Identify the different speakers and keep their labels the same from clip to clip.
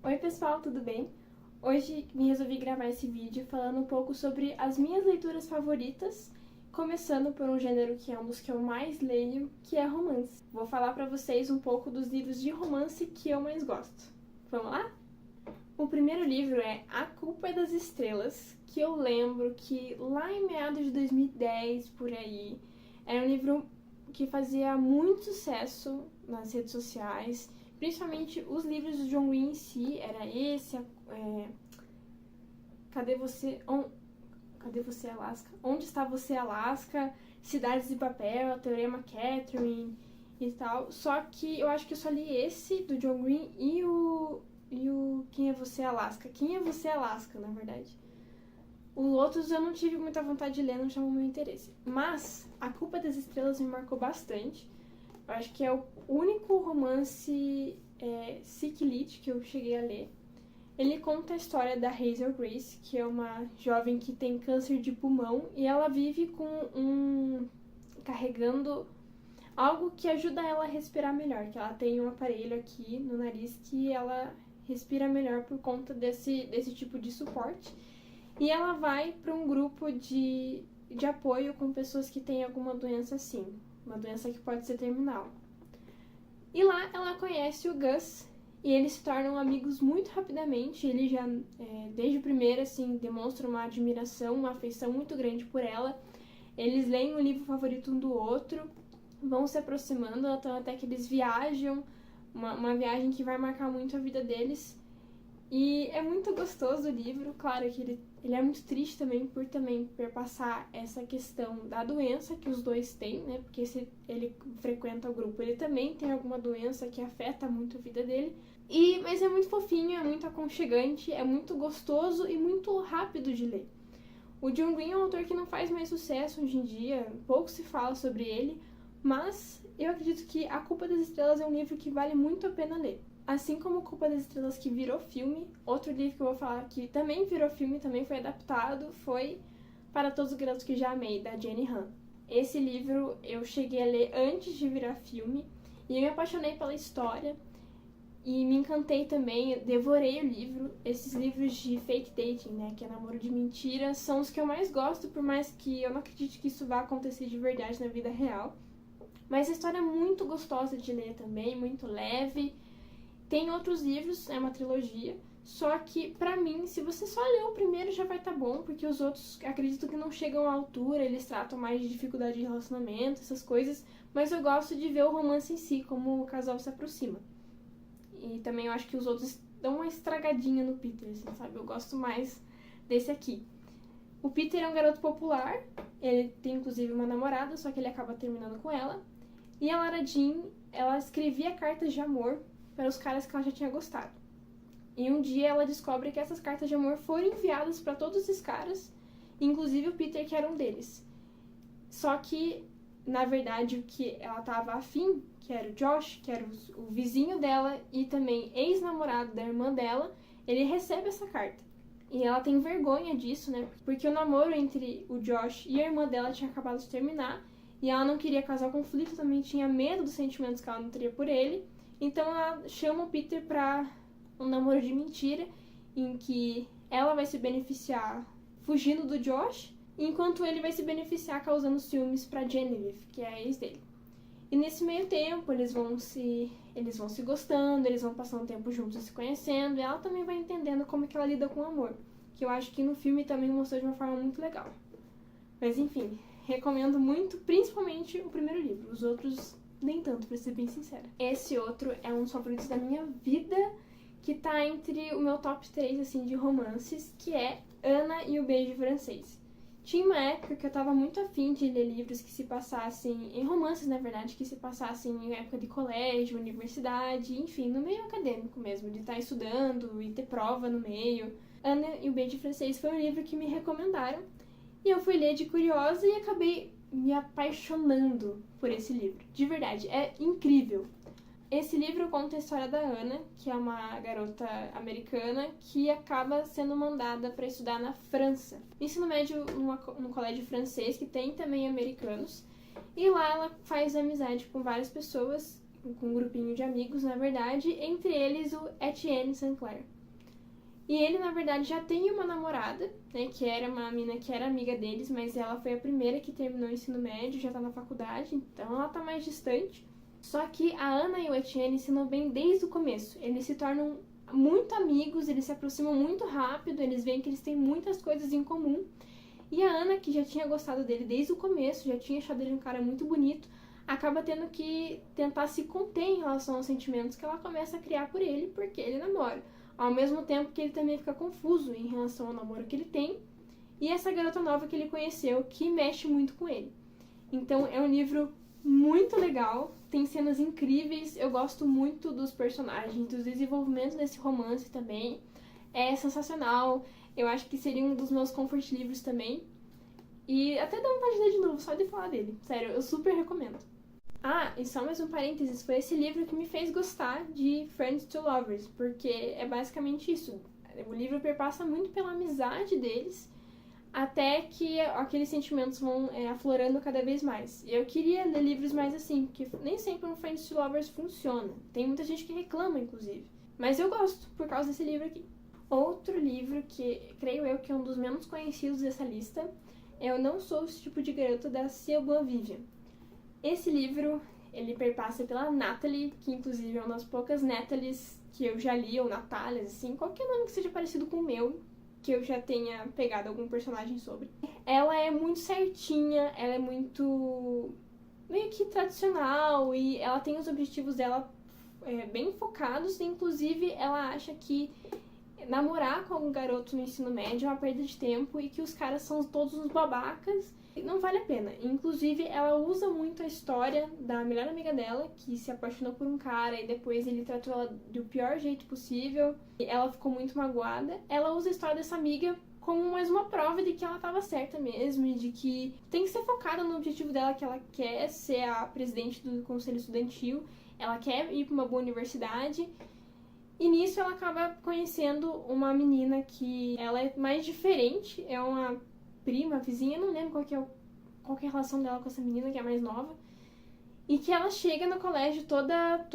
Speaker 1: Oi pessoal, tudo bem? Hoje me resolvi gravar esse vídeo falando um pouco sobre as minhas leituras favoritas, começando por um gênero que é um dos que eu mais leio, que é romance. Vou falar pra vocês um pouco dos livros de romance que eu mais gosto. Vamos lá? O primeiro livro é A Culpa é das Estrelas, que eu lembro que lá em meados de 2010, por aí, era um livro que fazia muito sucesso nas redes sociais, principalmente os livros do John Green em si. Era esse, Cadê Você, Cadê Você, Alaska? Onde Está Você, Alaska? Cidades de Papel, a Teorema Catherine e tal. Só que eu acho que eu só li esse do John Green e o Quem é Você, Alaska? Quem é Você, Alaska, na verdade. Os outros eu não tive muita vontade de ler, não chamou meu interesse. Mas A Culpa das Estrelas me marcou bastante. Eu acho que é o único romance Sick Lit que eu cheguei a ler. Ele conta a história da Hazel Grace, que é uma jovem que tem câncer de pulmão e ela vive carregando algo que ajuda ela a respirar melhor, que ela tem um aparelho aqui no nariz que ela respira melhor por conta desse tipo de suporte. E ela vai para um grupo de apoio com pessoas que têm alguma doença assim, uma doença que pode ser terminal. E lá ela conhece o Gus e eles se tornam amigos muito rapidamente. Ele já, desde o primeiro, assim, demonstra uma admiração, uma afeição muito grande por ela. Eles leem o livro favorito um do outro, vão se aproximando, então até que eles viajam, uma viagem que vai marcar muito a vida deles. E é muito gostoso o livro. Claro que ele é muito triste também por perpassar essa questão da doença que os dois têm, né? Porque se ele frequenta o grupo, ele também tem alguma doença que afeta muito a vida dele. Mas é muito fofinho, é muito aconchegante, é muito gostoso e muito rápido de ler. O John Green é um autor que não faz mais sucesso hoje em dia, pouco se fala sobre ele, mas eu acredito que A Culpa das Estrelas é um livro que vale muito a pena ler. Assim como Culpa das Estrelas, que virou filme, outro livro que eu vou falar que também virou filme, também foi adaptado, foi Para Todos os Garotos que Já Amei, da Jenny Han. Esse livro eu cheguei a ler antes de virar filme e eu me apaixonei pela história e me encantei também, eu devorei o livro. Esses livros de fake dating, né, que é namoro de mentira, são os que eu mais gosto, por mais que eu não acredite que isso vá acontecer de verdade na vida real. Mas a história é muito gostosa de ler também, muito leve. Tem outros livros, é uma trilogia, só que pra mim, se você só ler o primeiro já vai estar bom, porque os outros acredito que não chegam à altura, eles tratam mais de dificuldade de relacionamento, essas coisas, mas eu gosto de ver o romance em si, como o casal se aproxima. E também eu acho que os outros dão uma estragadinha no Peter, assim, sabe? Eu gosto mais desse aqui. O Peter é um garoto popular, ele tem inclusive uma namorada, só que ele acaba terminando com ela. E a Lara Jean, ela escrevia cartas de amor para os caras que ela já tinha gostado. E um dia ela descobre que essas cartas de amor foram enviadas para todos esses caras, inclusive o Peter, que era um deles. Só que, na verdade, o que ela estava afim, que era o Josh, que era o vizinho dela e também ex-namorado da irmã dela, ele recebe essa carta. E ela tem vergonha disso, né? Porque o namoro entre o Josh e a irmã dela tinha acabado de terminar, e ela não queria causar conflito, também tinha medo dos sentimentos que ela não teria por ele. Então ela chama o Peter pra um namoro de mentira, em que ela vai se beneficiar fugindo do Josh, enquanto ele vai se beneficiar causando ciúmes pra Genevieve, que é a ex dele. E nesse meio tempo eles vão se gostando, eles vão passando tempo juntos e se conhecendo, e ela também vai entendendo como que ela lida com o amor, que eu acho que no filme também mostrou de uma forma muito legal. Mas enfim, recomendo muito, principalmente o primeiro livro. Os outros nem tanto, pra ser bem sincera. Esse outro é um dos favoritos da minha vida, que tá entre o meu top 3, assim, de romances, que é Ana e o Beijo Francês. Tinha uma época que eu tava muito afim de ler livros que se passassem, em romances, na verdade, que se passassem em época de colégio, universidade, enfim, no meio acadêmico mesmo, de estar estudando e ter prova no meio. Ana e o Beijo Francês foi um livro que me recomendaram, e eu fui ler de curiosa e acabei me apaixonando por esse livro. De verdade, é incrível. Esse livro conta a história da Ana, que é uma garota americana que acaba sendo mandada para estudar na França. Ensino médio num colégio francês, que tem também americanos. E lá ela faz amizade com várias pessoas, com um grupinho de amigos, na verdade, entre eles o Etienne Sinclair. E ele, na verdade, já tem uma namorada, né, que era uma mina que era amiga deles, mas ela foi a primeira que terminou o ensino médio, já tá na faculdade, então ela tá mais distante. Só que a Ana e o Etienne se dão bem desde o começo. Eles se tornam muito amigos, eles se aproximam muito rápido, eles veem que eles têm muitas coisas em comum. E a Ana, que já tinha gostado dele desde o começo, já tinha achado ele um cara muito bonito, acaba tendo que tentar se conter em relação aos sentimentos que ela começa a criar por ele, porque ele namora. Ao mesmo tempo que ele também fica confuso em relação ao namoro que ele tem e essa garota nova que ele conheceu, que mexe muito com ele. Então é um livro muito legal, tem cenas incríveis, eu gosto muito dos personagens, dos desenvolvimentos desse romance também. É sensacional, eu acho que seria um dos meus comfort livros também. E até dá vontade de ler de novo, só de falar dele. Sério, eu super recomendo. Ah, e só mais um parênteses, foi esse livro que me fez gostar de Friends to Lovers, porque é basicamente isso. O livro perpassa muito pela amizade deles, até que aqueles sentimentos vão aflorando cada vez mais. E eu queria ler livros mais assim, porque nem sempre um Friends to Lovers funciona. Tem muita gente que reclama, inclusive. Mas eu gosto, por causa desse livro aqui. Outro livro que, creio eu, que é um dos menos conhecidos dessa lista, é Eu Não Sou Esse Tipo de Garota, da Siobhan Vivian. Esse livro, ele perpassa pela Natalie, que inclusive é uma das poucas Nathalies que eu já li, ou Natálias, assim, qualquer nome que seja parecido com o meu, que eu já tenha pegado algum personagem sobre. Ela é muito certinha, ela é muito meio que tradicional e ela tem os objetivos dela bem focados, inclusive ela acha que namorar com algum garoto no ensino médio é uma perda de tempo e que os caras são todos uns babacas e não vale a pena. Inclusive, ela usa muito a história da melhor amiga dela, que se apaixonou por um cara e depois ele tratou ela do pior jeito possível e ela ficou muito magoada. Ela usa a história dessa amiga como mais uma prova de que ela estava certa mesmo e de que tem que ser focada no objetivo dela, que ela quer ser a presidente do conselho estudantil, ela quer ir para uma boa universidade. E nisso ela acaba conhecendo uma menina que ela é mais diferente, é uma prima, vizinha, não lembro qual que é a relação dela com essa menina que é mais nova. E que ela chega no colégio toda,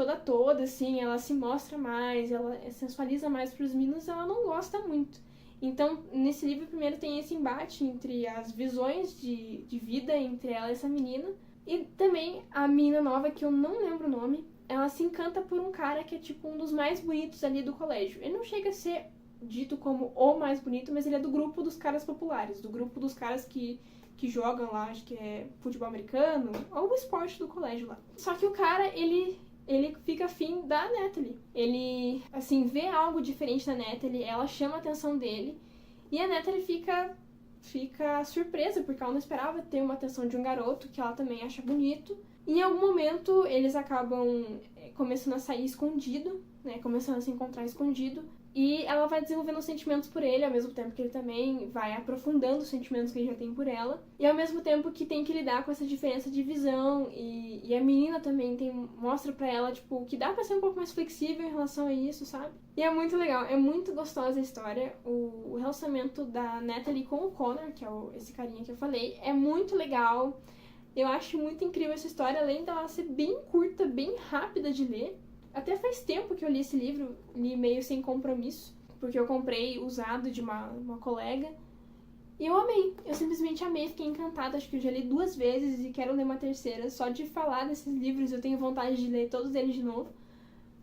Speaker 1: assim, ela se mostra mais, ela sensualiza mais pros meninos, ela não gosta muito. Então, nesse livro, primeiro tem esse embate entre as visões de vida entre ela e essa menina. E também a menina nova, que eu não lembro o nome, ela se encanta por um cara que é tipo um dos mais bonitos ali do colégio. Ele não chega a ser dito como o mais bonito, mas ele é do grupo dos caras populares, do grupo dos caras que jogam lá, acho que é futebol americano, ou o esporte do colégio lá. Só que o cara, ele fica afim da Natalie. Ele, assim, vê algo diferente na Natalie, ela chama a atenção dele, e a Natalie fica surpresa, porque ela não esperava ter uma atenção de um garoto que ela também acha bonito. E em algum momento, eles acabam começando a sair escondido, né, começando a se encontrar escondido, e ela vai desenvolvendo sentimentos por ele, ao mesmo tempo que ele também vai aprofundando os sentimentos que ele já tem por ela. E ao mesmo tempo que tem que lidar com essa diferença de visão. E a menina também mostra pra ela, tipo, que dá pra ser um pouco mais flexível em relação a isso, sabe? E é muito legal, é muito gostosa a história. O relacionamento da Natalie com o Connor, que é esse carinha que eu falei, é muito legal. Eu acho muito incrível essa história, além dela ser bem curta, bem rápida de ler. Até faz tempo que eu li esse livro, li meio sem compromisso, porque eu comprei usado de uma colega. E eu amei, eu simplesmente amei, fiquei encantada, acho que eu já li 2 vezes e quero ler uma terceira. Só de falar desses livros eu tenho vontade de ler todos eles de novo.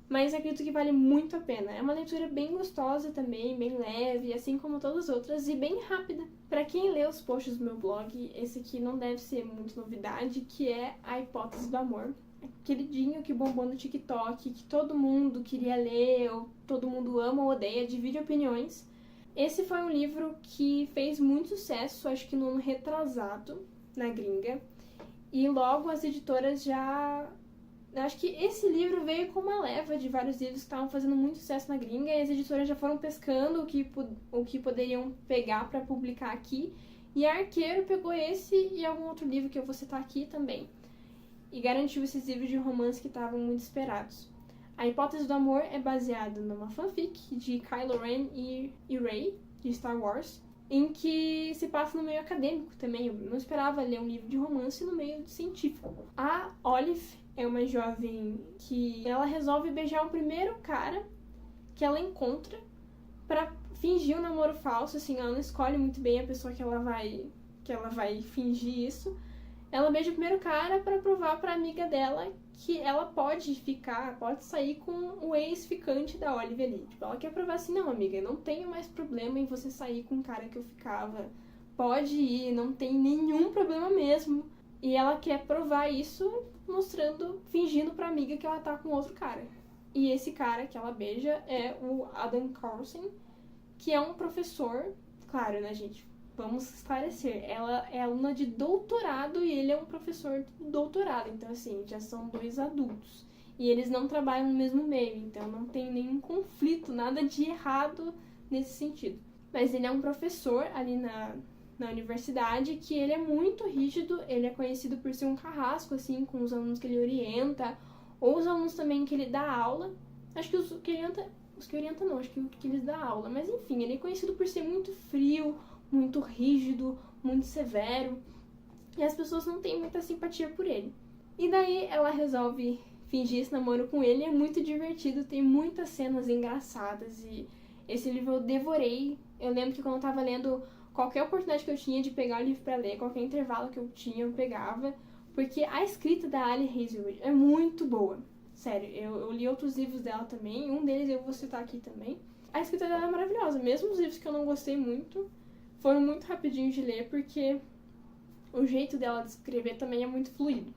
Speaker 1: Mas acredito que vale muito a pena. É uma leitura bem gostosa também, bem leve, assim como todas as outras, e bem rápida. Pra quem lê os posts do meu blog, esse aqui não deve ser muito novidade, que é A Hipótese do Amor. Queridinho que bombou no TikTok, que todo mundo queria ler, ou todo mundo ama ou odeia, divide opiniões. Esse foi um livro que fez muito sucesso, acho que no ano retrasado, na gringa. E logo as editoras já... Acho que esse livro veio com uma leva de vários livros que estavam fazendo muito sucesso na gringa, e as editoras já foram pescando o que poderiam pegar para publicar aqui. E a Arqueiro pegou esse e algum outro livro que eu vou citar aqui também. E garantiu esses livros de romance que estavam muito esperados. A Hipótese do Amor é baseada numa fanfic de Kylo Ren e Rey, de Star Wars, em que se passa no meio acadêmico também. Eu não esperava ler um livro de romance no meio científico. A Olive é uma jovem que ela resolve beijar o primeiro cara que ela encontra pra fingir um namoro falso, assim, ela não escolhe muito bem a pessoa que ela vai fingir isso. Ela beija o primeiro cara pra provar pra amiga dela que ela pode sair com o ex-ficante da Olive ali. Tipo, ela quer provar assim, não, amiga, não tenho mais problema em você sair com o cara que eu ficava. Pode ir, não tem nenhum problema mesmo. E ela quer provar isso fingindo pra amiga que ela tá com outro cara. E esse cara que ela beija é o Adam Carlsen, que é um professor, claro, né, gente? Vamos esclarecer. Ela é aluna de doutorado e ele é um professor de doutorado. Então, assim, já são 2 adultos. E eles não trabalham no mesmo meio, então não tem nenhum conflito, nada de errado nesse sentido. Mas ele é um professor ali na universidade que ele é muito rígido, ele é conhecido por ser um carrasco, assim, com os alunos que ele orienta, ou os alunos também que ele dá aula. Acho que os que orienta não, acho que eles dão aula. Mas, enfim, ele é conhecido por ser muito frio, muito rígido, muito severo, e as pessoas não têm muita simpatia por ele. E daí ela resolve fingir esse namoro com ele, é muito divertido, tem muitas cenas engraçadas, e esse livro eu devorei. Eu lembro que quando eu tava lendo, qualquer oportunidade que eu tinha de pegar o livro pra ler, qualquer intervalo que eu tinha, eu pegava, porque a escrita da Ali Hazelwood é muito boa. Sério, eu li outros livros dela também, um deles eu vou citar aqui também. A escrita dela é maravilhosa, mesmo os livros que eu não gostei muito, foram muito rapidinhos de ler, porque o jeito dela de escrever também é muito fluido.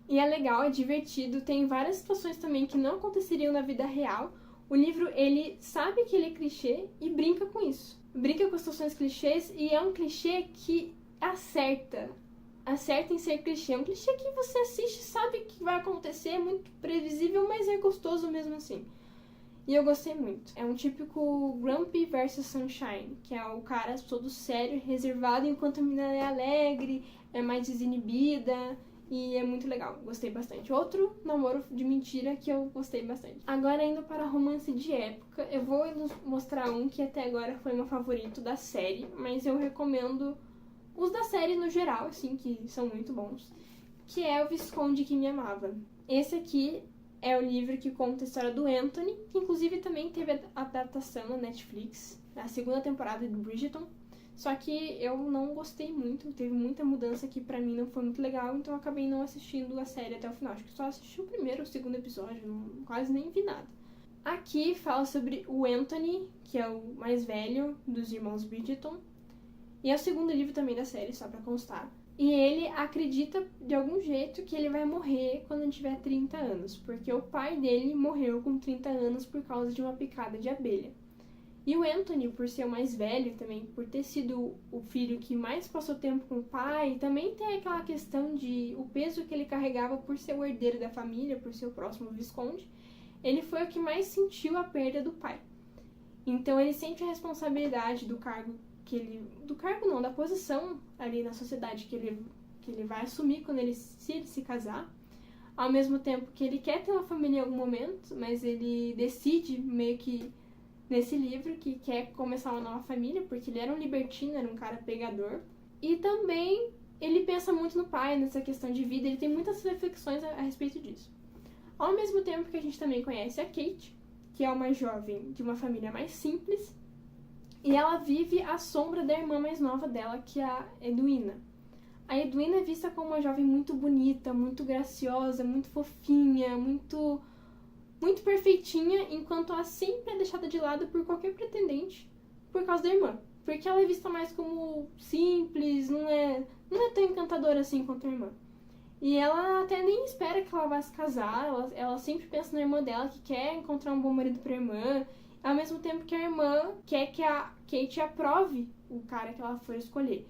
Speaker 1: E é legal, é divertido, tem várias situações também que não aconteceriam na vida real. O livro, ele sabe que ele é clichê e brinca com isso. Brinca com as situações clichês e é um clichê que acerta em ser clichê. É um clichê que você assiste e sabe que vai acontecer, é muito previsível, mas é gostoso mesmo assim. E eu gostei muito. É um típico Grumpy vs Sunshine, que é o cara todo sério, reservado, enquanto a menina é alegre, é mais desinibida, e é muito legal. Gostei bastante. Outro namoro de mentira que eu gostei bastante. Agora, indo para romance de época, eu vou mostrar um que até agora foi meu favorito da série, mas eu recomendo os da série no geral, assim, que são muito bons, que é O Visconde que Me Amava. Esse aqui é o livro que conta a história do Anthony, que inclusive também teve a adaptação na Netflix, a 2ª temporada de Bridgerton. Só que eu não gostei muito, teve muita mudança que pra mim não foi muito legal, então eu acabei não assistindo a série até o final. Acho que só assisti o 1º ou o 2º episódio, quase nem vi nada. Aqui fala sobre o Anthony, que é o mais velho dos irmãos Bridgerton, e é o 2º livro também da série, só pra constar. E ele acredita, de algum jeito, que ele vai morrer quando ele tiver 30 anos, porque o pai dele morreu com 30 anos por causa de uma picada de abelha. E o Anthony, por ser o mais velho também, por ter sido o filho que mais passou tempo com o pai, também tem aquela questão de o peso que ele carregava por ser o herdeiro da família, por ser o próximo visconde, ele foi o que mais sentiu a perda do pai. Então ele sente a responsabilidade do cargo da posição ali na sociedade que ele vai assumir quando ele se casar, ao mesmo tempo que ele quer ter uma família em algum momento, mas ele decide meio que nesse livro que quer começar uma nova família, porque ele era um libertino, era um cara pegador, e também ele pensa muito no pai, nessa questão de vida, ele tem muitas reflexões a respeito disso. Ao mesmo tempo que a gente também conhece a Kate, que é uma jovem de uma família mais simples, e ela vive à sombra da irmã mais nova dela, que é a Edwina. A Edwina é vista como uma jovem muito bonita, muito graciosa, muito fofinha, muito perfeitinha, enquanto ela sempre é deixada de lado por qualquer pretendente por causa da irmã. Porque ela é vista mais como simples, não é tão encantadora assim quanto a irmã. E ela até nem espera que ela vá se casar, ela sempre pensa na irmã dela, que quer encontrar um bom marido pra irmã, ao mesmo tempo que a irmã quer que a Kate aprove o cara que ela for escolher.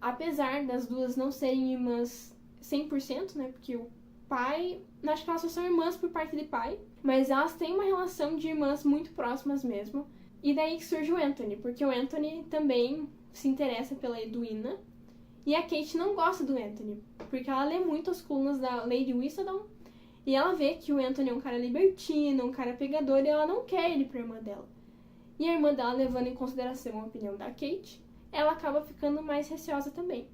Speaker 1: Apesar das duas não serem irmãs 100%, né, porque o pai, acho que elas só são irmãs por parte de pai, mas elas têm uma relação de irmãs muito próximas mesmo. E daí que surge o Anthony, porque o Anthony também se interessa pela Edwina, e a Kate não gosta do Anthony, porque ela lê muito as colunas da Lady Whistledown, e ela vê que o Anthony é um cara libertino, um cara pegador, e ela não quer ele pra irmã dela. E a irmã dela, levando em consideração a opinião da Kate, ela acaba ficando mais receosa também.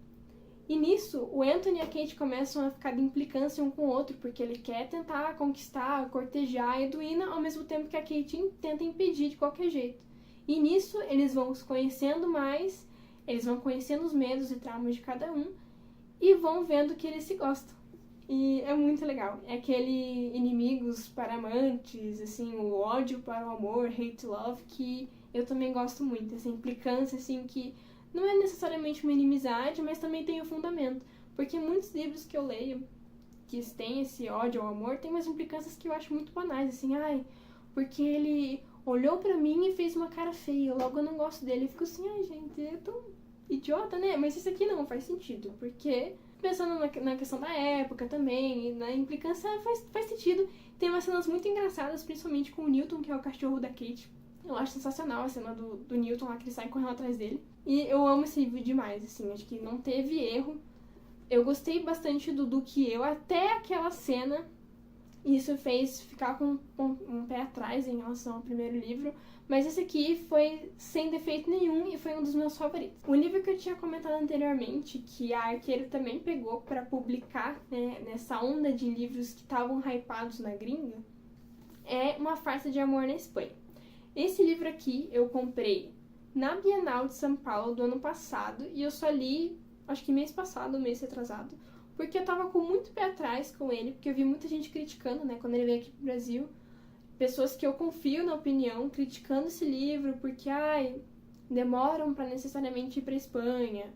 Speaker 1: E nisso, o Anthony e a Kate começam a ficar de implicância um com o outro, porque ele quer tentar conquistar, cortejar a Edwina, ao mesmo tempo que a Kate tenta impedir de qualquer jeito. E nisso eles vão se conhecendo mais, eles vão conhecendo os medos e traumas de cada um e vão vendo que eles se gostam. E é muito legal. É aquele inimigos para amantes, assim, o ódio para o amor, hate love, que eu também gosto muito. Essa implicância, assim, que não é necessariamente uma inimizade, mas também tem um fundamento. Porque muitos livros que eu leio, que têm esse ódio ao amor, tem umas implicâncias que eu acho muito banais, assim, ai, porque ele olhou pra mim e fez uma cara feia, logo eu não gosto dele. Eu fico assim, ai, gente, é tão idiota, né? Mas isso aqui não faz sentido, porque pensando na questão da época também, e na implicância faz sentido. Tem umas cenas muito engraçadas, principalmente com o Newton, que é o cachorro da Kate. Eu acho sensacional a cena do Newton lá, que ele sai correndo atrás dele. E eu amo esse livro demais, assim, acho que não teve erro. Eu gostei bastante do Duque e eu, até aquela cena. Isso fez ficar com um pé atrás em relação ao primeiro livro, mas esse aqui foi sem defeito nenhum e foi um dos meus favoritos. O livro que eu tinha comentado anteriormente, que a Arqueiro também pegou para publicar, né, nessa onda de livros que estavam hypados na gringa, é Uma Farsa de Amor na Espanha. Esse livro aqui eu comprei na Bienal de São Paulo do ano passado e eu só li, acho que mês passado, mês retrasado, porque eu tava com muito pé atrás com ele, porque eu vi muita gente criticando, né, quando ele veio aqui pro Brasil, pessoas que eu confio na opinião, criticando esse livro, porque, ai, demoram pra necessariamente ir pra Espanha,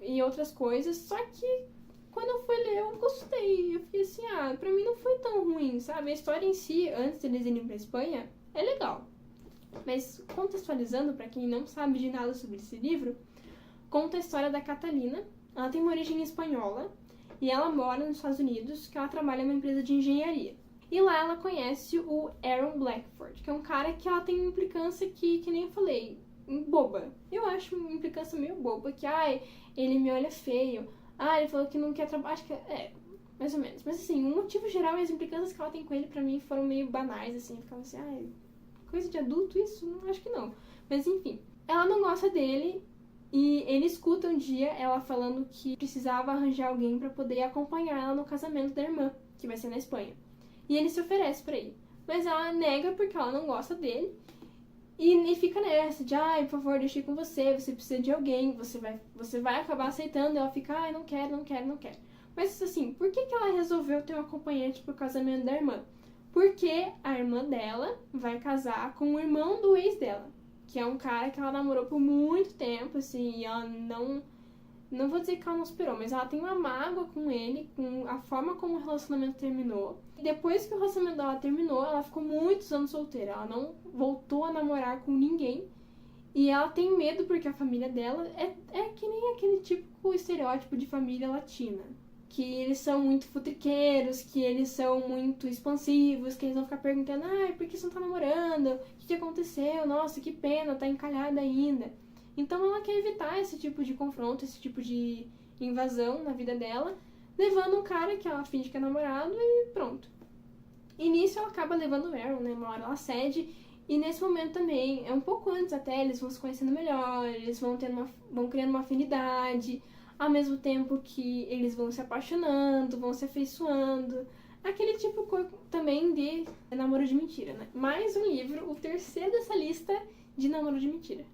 Speaker 1: e outras coisas, só que quando eu fui ler eu gostei, eu fiquei assim, pra mim não foi tão ruim, sabe, a história em si, antes deles irem pra Espanha, é legal, mas contextualizando pra quem não sabe de nada sobre esse livro, conta a história da Catalina. Ela tem uma origem espanhola, e ela mora nos Estados Unidos, que ela trabalha numa empresa de engenharia. E lá ela conhece o Aaron Blackford, que é um cara que ela tem uma implicância que nem eu falei, boba. Eu acho uma implicância meio boba, que, ele me olha feio, ele falou que não quer trabalhar, acho que mais ou menos. Mas assim, o motivo geral e as implicâncias que ela tem com ele, pra mim, foram meio banais, assim, ficava assim, coisa de adulto isso? Não, acho que não. Mas enfim, ela não gosta dele. E ele escuta um dia ela falando que precisava arranjar alguém pra poder acompanhar ela no casamento da irmã, que vai ser na Espanha. E ele se oferece pra ir. Mas ela nega porque ela não gosta dele. E fica nessa de, por favor, deixa eu ir com você precisa de alguém, você vai acabar aceitando. E ela fica, não quero. Mas assim, por que ela resolveu ter um acompanhante pro casamento da irmã? Porque a irmã dela vai casar com o irmão do ex dela, que é um cara que ela namorou por muito tempo, assim, e ela não vou dizer que ela não superou, mas ela tem uma mágoa com ele, com a forma como o relacionamento terminou. E depois que o relacionamento dela terminou, ela ficou muitos anos solteira, ela não voltou a namorar com ninguém, e ela tem medo porque a família dela é que nem aquele típico estereótipo de família latina. Que eles são muito futriqueiros, que eles são muito expansivos, que eles vão ficar perguntando, por que você não tá namorando? O que aconteceu? Nossa, que pena, tá encalhada ainda. Então ela quer evitar esse tipo de confronto, esse tipo de invasão na vida dela, levando um cara que ela finge que é namorado e pronto. E nisso ela acaba levando o Aaron, né? Uma hora ela cede, e nesse momento também, é um pouco antes até, eles vão se conhecendo melhor, eles vão criando uma afinidade, ao mesmo tempo que eles vão se apaixonando, vão se afeiçoando. Aquele tipo também de namoro de mentira, né? Mais um livro, o terceiro dessa lista de namoro de mentira.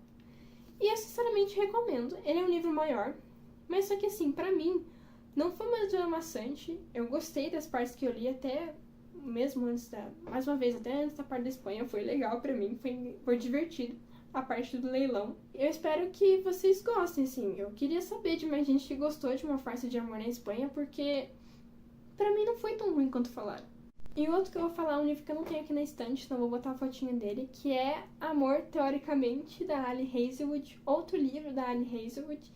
Speaker 1: E eu sinceramente recomendo. Ele é um livro maior, mas só que assim, pra mim, não foi uma leitura maçante. Eu gostei das partes que eu li até mesmo antes mais uma vez, até antes da parte da Espanha, foi legal pra mim, foi divertido. A parte do leilão. Eu espero que vocês gostem, assim. Eu queria saber de mais gente que gostou de Uma Farsa de Amor na Espanha, porque pra mim não foi tão ruim quanto falaram. E o outro que eu vou falar é um livro que eu não tenho aqui na estante, então vou botar a fotinha dele, que é Amor, Teoricamente, da Ali Hazelwood. Outro livro da Ali Hazelwood.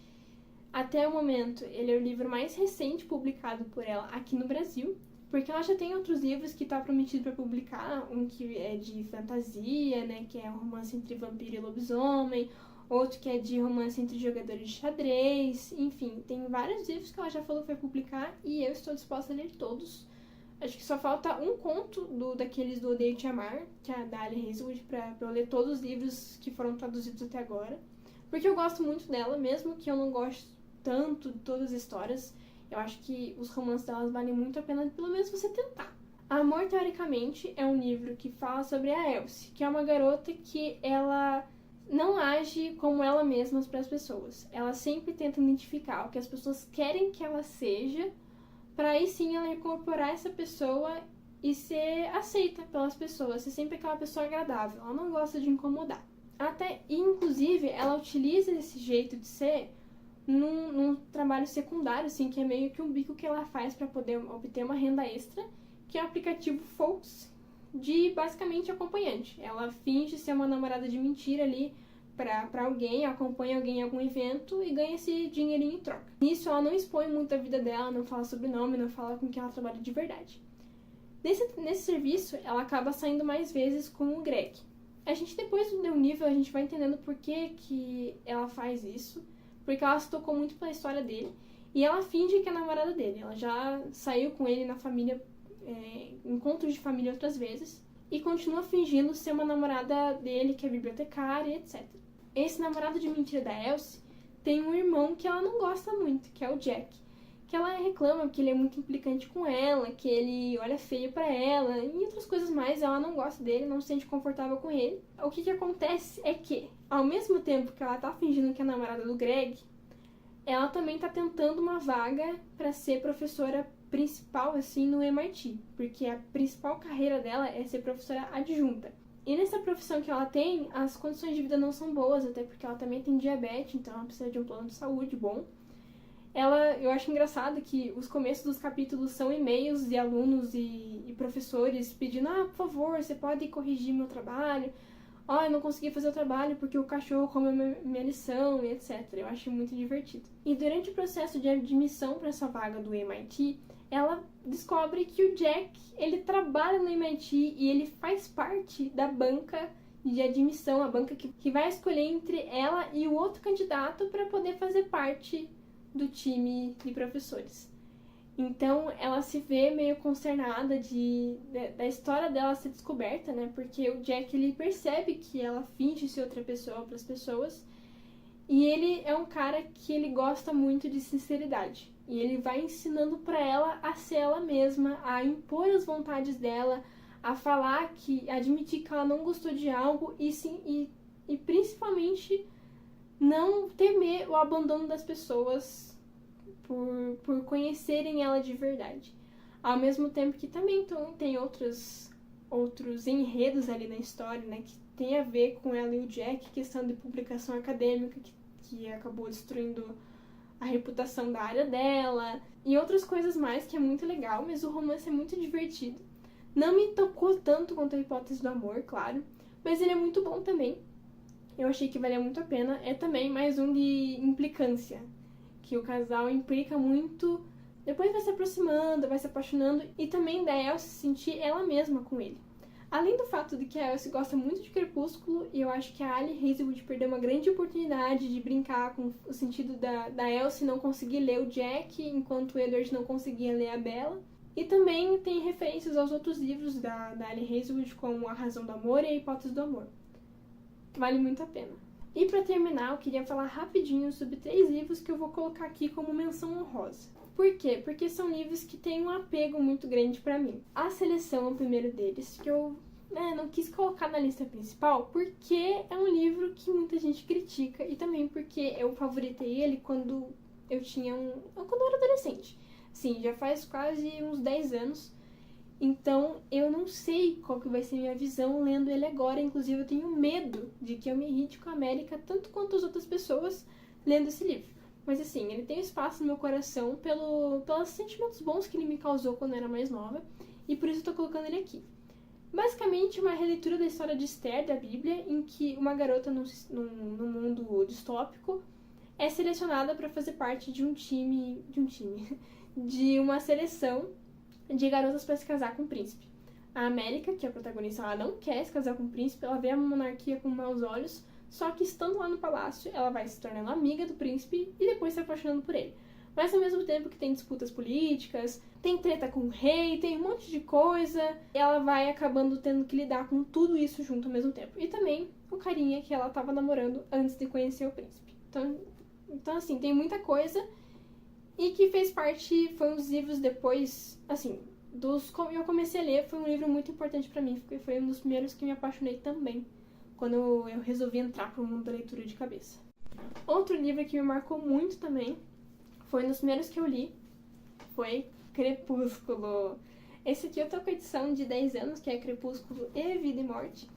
Speaker 1: Até o momento, ele é o livro mais recente publicado por ela aqui no Brasil. Porque ela já tem outros livros que tá prometido pra publicar, um que é de fantasia, né, que é um romance entre vampiro e lobisomem, outro que é de romance entre jogadores de xadrez, enfim, tem vários livros que ela já falou que vai publicar e eu estou disposta a ler todos. Acho que só falta um conto daqueles do Odeio Te Amar, que é da Ali Hazelwood, pra eu ler todos os livros que foram traduzidos até agora. Porque eu gosto muito dela, mesmo que eu não goste tanto de todas as histórias. Eu acho que os romances delas valem muito a pena, pelo menos você tentar. Amor, Teoricamente, é um livro que fala sobre a Elsie, que é uma garota que ela não age como ela mesma para as pessoas. Ela sempre tenta identificar o que as pessoas querem que ela seja, para aí sim ela incorporar essa pessoa e ser aceita pelas pessoas, ser sempre aquela pessoa agradável. Ela não gosta de incomodar. Inclusive, ela utiliza esse jeito de ser num trabalho secundário, assim, que é meio que um bico que ela faz para poder obter uma renda extra, que é o aplicativo Folks, de basicamente acompanhante. Ela finge ser uma namorada de mentira ali pra alguém, acompanha alguém em algum evento e ganha esse dinheirinho em troca. Nisso, ela não expõe muito a vida dela, não fala sobrenome, não fala com quem ela trabalha de verdade. Nesse serviço, ela acaba saindo mais vezes com o Greg. A gente, depois do nível, a gente vai entendendo por que ela faz isso, porque ela se tocou muito pela história dele, e ela finge que é namorada dele. Ela já saiu com ele na família, encontros de família outras vezes, e continua fingindo ser uma namorada dele, que é bibliotecária, etc. Esse namorado de mentira da Elsie tem um irmão que ela não gosta muito, que é o Jack. Que ela reclama que ele é muito implicante com ela, que ele olha feio pra ela, e outras coisas mais. Ela não gosta dele, não se sente confortável com ele. O que acontece é que, ao mesmo tempo que ela tá fingindo que é namorada do Greg, ela também tá tentando uma vaga pra ser professora principal, assim, no MIT. Porque a principal carreira dela é ser professora adjunta. E nessa profissão que ela tem, as condições de vida não são boas, até porque ela também tem diabetes, então ela precisa de um plano de saúde bom. Eu acho engraçado que os começos dos capítulos são e-mails de alunos e professores pedindo: por favor, você pode corrigir meu trabalho? Eu não consegui fazer o trabalho porque o cachorro comeu minha lição, e etc. Eu acho muito divertido. E durante o processo de admissão para essa vaga do MIT, ela descobre que o Jack, ele trabalha no MIT e ele faz parte da banca de admissão, a banca que vai escolher entre ela e o outro candidato para poder fazer parte do time de professores. Então, ela se vê meio consternada da história dela ser descoberta, né? Porque o Jack, ele percebe que ela finge ser outra pessoa para as pessoas, e ele é um cara que ele gosta muito de sinceridade. E ele vai ensinando para ela a ser ela mesma, a impor as vontades dela, a falar admitir que ela não gostou de algo e principalmente não temer o abandono das pessoas por conhecerem ela de verdade. Ao mesmo tempo que também tem outros enredos ali na história, né, que tem a ver com ela e o Jack, questão de publicação acadêmica que acabou destruindo a reputação da área dela, e outras coisas mais que é muito legal, mas o romance é muito divertido. Não me tocou tanto quanto a Hipótese do Amor, claro, mas ele é muito bom também. Eu achei que valia muito a pena. É também mais um de implicância, que o casal implica muito, depois vai se aproximando, vai se apaixonando, e também da Elsie sentir ela mesma com ele. Além do fato de que a Elsie gosta muito de Crepúsculo, e eu acho que a Ali Hazelwood perdeu uma grande oportunidade de brincar com o sentido da Elsie não conseguir ler o Jack, enquanto o Edward não conseguia ler a Bella. E também tem referências aos outros livros da Ali Hazelwood, como A Razão do Amor e A Hipótese do Amor. Vale muito a pena. E para terminar, eu queria falar rapidinho sobre 3 livros que eu vou colocar aqui como menção honrosa. Por quê? Porque são livros que têm um apego muito grande para mim. A Seleção é o primeiro deles, que eu não quis colocar na lista principal, porque é um livro que muita gente critica, e também porque eu favoritei ele quando eu era adolescente. Sim, já faz quase uns 10 anos. Então, eu não sei qual que vai ser minha visão lendo ele agora. Inclusive, eu tenho medo de que eu me irrite com a América, tanto quanto as outras pessoas, lendo esse livro. Mas, assim, ele tem espaço no meu coração pelos sentimentos bons que ele me causou quando eu era mais nova. E por isso eu tô colocando ele aqui. Basicamente, uma releitura da história de Esther, da Bíblia, em que uma garota num mundo distópico é selecionada para fazer parte de de uma seleção de garotas para se casar com o príncipe. A América, que é a protagonista, ela não quer se casar com o príncipe, ela vê a monarquia com maus olhos, só que estando lá no palácio, ela vai se tornando amiga do príncipe e depois se apaixonando por ele. Mas ao mesmo tempo que tem disputas políticas, tem treta com o rei, tem um monte de coisa, ela vai acabando tendo que lidar com tudo isso junto ao mesmo tempo. E também o carinha que ela tava namorando antes de conhecer o príncipe. Então assim, tem muita coisa. E que fez parte, foi um dos livros depois, assim, eu comecei a ler, foi um livro muito importante pra mim, porque foi um dos primeiros que me apaixonei também quando eu resolvi entrar pro mundo da leitura de cabeça. Outro livro que me marcou muito também, foi um dos primeiros que eu li, foi Crepúsculo. Esse aqui eu tô com a edição de 10 anos, que é Crepúsculo e Vida e Morte.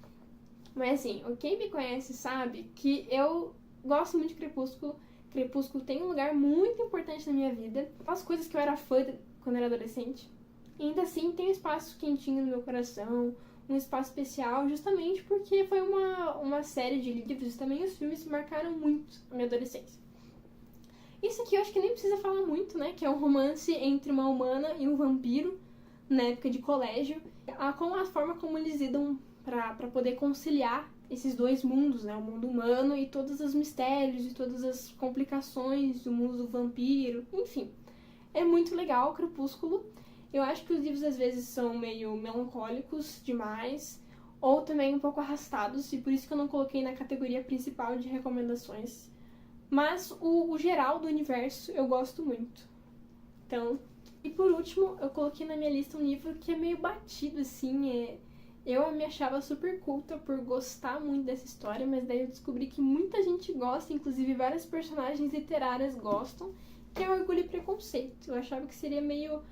Speaker 1: Mas assim, quem me conhece sabe que eu gosto muito de Crepúsculo. Crepúsculo tem um lugar muito importante na minha vida. As coisas que eu era fã quando eu era adolescente. E ainda assim tem um espaço quentinho no meu coração, um espaço especial, justamente porque foi uma série de livros, também os filmes marcaram muito a minha adolescência. Isso aqui eu acho que nem precisa falar muito, né? Que é um romance entre uma humana e um vampiro, na época de colégio. Com a forma como eles lidam para poder conciliar esses dois mundos, né? O mundo humano e todos os mistérios e todas as complicações do mundo do vampiro, enfim. É muito legal o Crepúsculo. Eu acho que os livros às vezes são meio melancólicos demais, ou também um pouco arrastados, e por isso que eu não coloquei na categoria principal de recomendações. Mas o geral do universo eu gosto muito. Então, e por último, eu coloquei na minha lista um livro que é meio batido, assim, eu me achava super culta por gostar muito dessa história, mas daí eu descobri que muita gente gosta, inclusive várias personagens literárias gostam, que é Orgulho e Preconceito. Eu achava que seria meio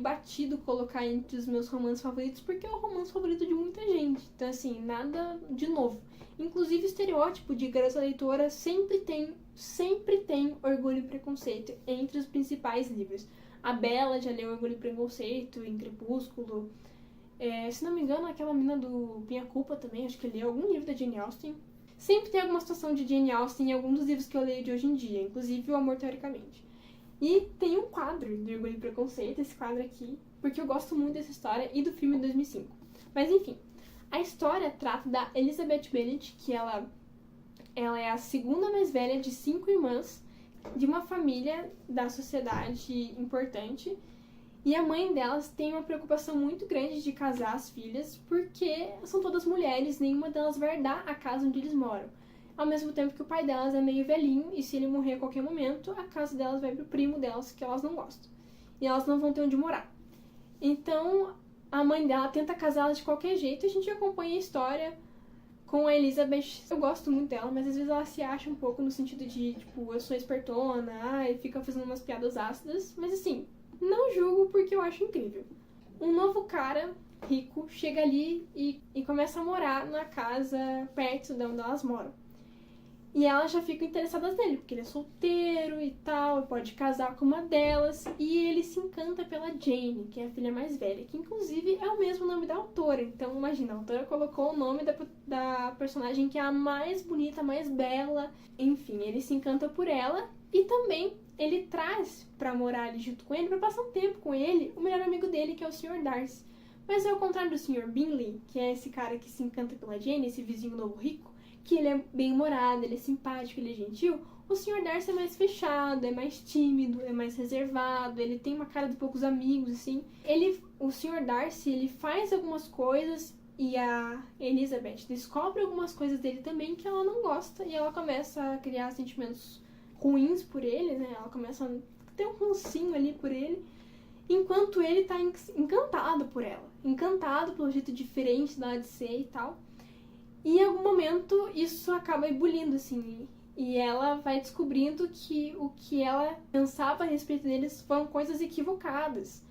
Speaker 1: batido colocar entre os meus romances favoritos, porque é o romance favorito de muita gente. Então, assim, nada de novo. Inclusive, o estereótipo de garota leitora sempre tem Orgulho e Preconceito entre os principais livros. A Bella já leu Orgulho e Preconceito em Crepúsculo. Se não me engano, aquela mina do Minha Culpa também, acho que leu algum livro da Jane Austen. Sempre tem alguma situação de Jane Austen em algum dos livros que eu leio de hoje em dia, inclusive O Amor Teoricamente. E tem um quadro de Orgulho e Preconceito, esse quadro aqui, porque eu gosto muito dessa história e do filme de 2005. Mas enfim, a história trata da Elizabeth Bennet, que ela é a segunda mais velha de 5 irmãs, de uma família da sociedade importante, e a mãe delas tem uma preocupação muito grande de casar as filhas, porque são todas mulheres, nenhuma delas vai herdar a casa onde eles moram. Ao mesmo tempo que o pai delas é meio velhinho, e se ele morrer a qualquer momento, a casa delas vai pro primo delas, que elas não gostam. E elas não vão ter onde morar. Então, a mãe dela tenta casá-las de qualquer jeito, e a gente acompanha a história com a Elizabeth. Eu gosto muito dela, mas às vezes ela se acha um pouco no sentido de, tipo, eu sou espertona, e fica fazendo umas piadas ácidas. Mas assim, não julgo porque eu acho incrível. Um novo cara rico chega ali e começa a morar na casa perto de onde elas moram. E elas já ficam interessadas nele, porque ele é solteiro e tal, pode casar com uma delas. E ele se encanta pela Jane, que é a filha mais velha, que inclusive é o mesmo nome da autora. Então imagina, a autora colocou o nome da personagem que é a mais bonita, a mais bela. Enfim, ele se encanta por ela e também ele traz pra morar ali junto com ele, pra passar um tempo com ele, o melhor amigo dele, que é o Sr. Darcy. Mas ao contrário do Sr. Bingley, que é esse cara que se encanta pela Jane, esse vizinho novo rico, que ele é bem-humorado, ele é simpático, ele é gentil, o Sr. Darcy é mais fechado, é mais tímido, é mais reservado, ele tem uma cara de poucos amigos, assim. O Sr. Darcy, ele faz algumas coisas e a Elizabeth descobre algumas coisas dele também que ela não gosta e ela começa a criar sentimentos ruins por ele, né? Ela começa a ter um rancinho ali por ele, enquanto ele tá encantado por ela, encantado pelo jeito diferente dela de ser e tal. E em algum momento isso acaba ebulindo, assim, e ela vai descobrindo que o que ela pensava a respeito deles foram coisas equivocadas.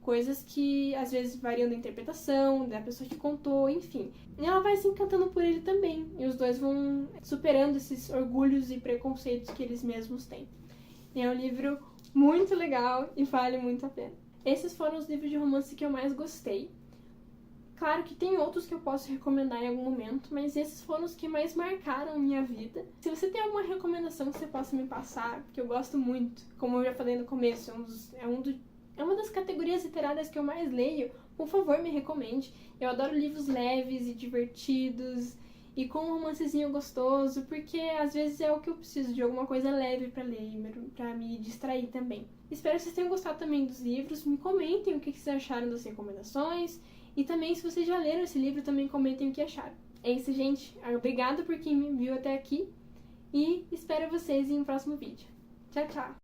Speaker 1: Coisas que às vezes variam da interpretação, da pessoa que contou, enfim. E ela vai se encantando por ele também, e os dois vão superando esses orgulhos e preconceitos que eles mesmos têm. E é um livro muito legal e vale muito a pena. Esses foram os livros de romance que eu mais gostei. Claro que tem outros que eu posso recomendar em algum momento, mas esses foram os que mais marcaram a minha vida. Se você tem alguma recomendação que você possa me passar, porque eu gosto muito, como eu já falei no começo, é uma das categorias literárias que eu mais leio, por favor me recomende. Eu adoro livros leves e divertidos, e com um romancezinho gostoso, porque às vezes é o que eu preciso, de alguma coisa leve pra ler, pra me distrair também. Espero que vocês tenham gostado também dos livros, me comentem o que vocês acharam das recomendações, e também, se vocês já leram esse livro, também comentem o que acharam. É isso, gente. Obrigada por quem me viu até aqui. E espero vocês em um próximo vídeo. Tchau, tchau!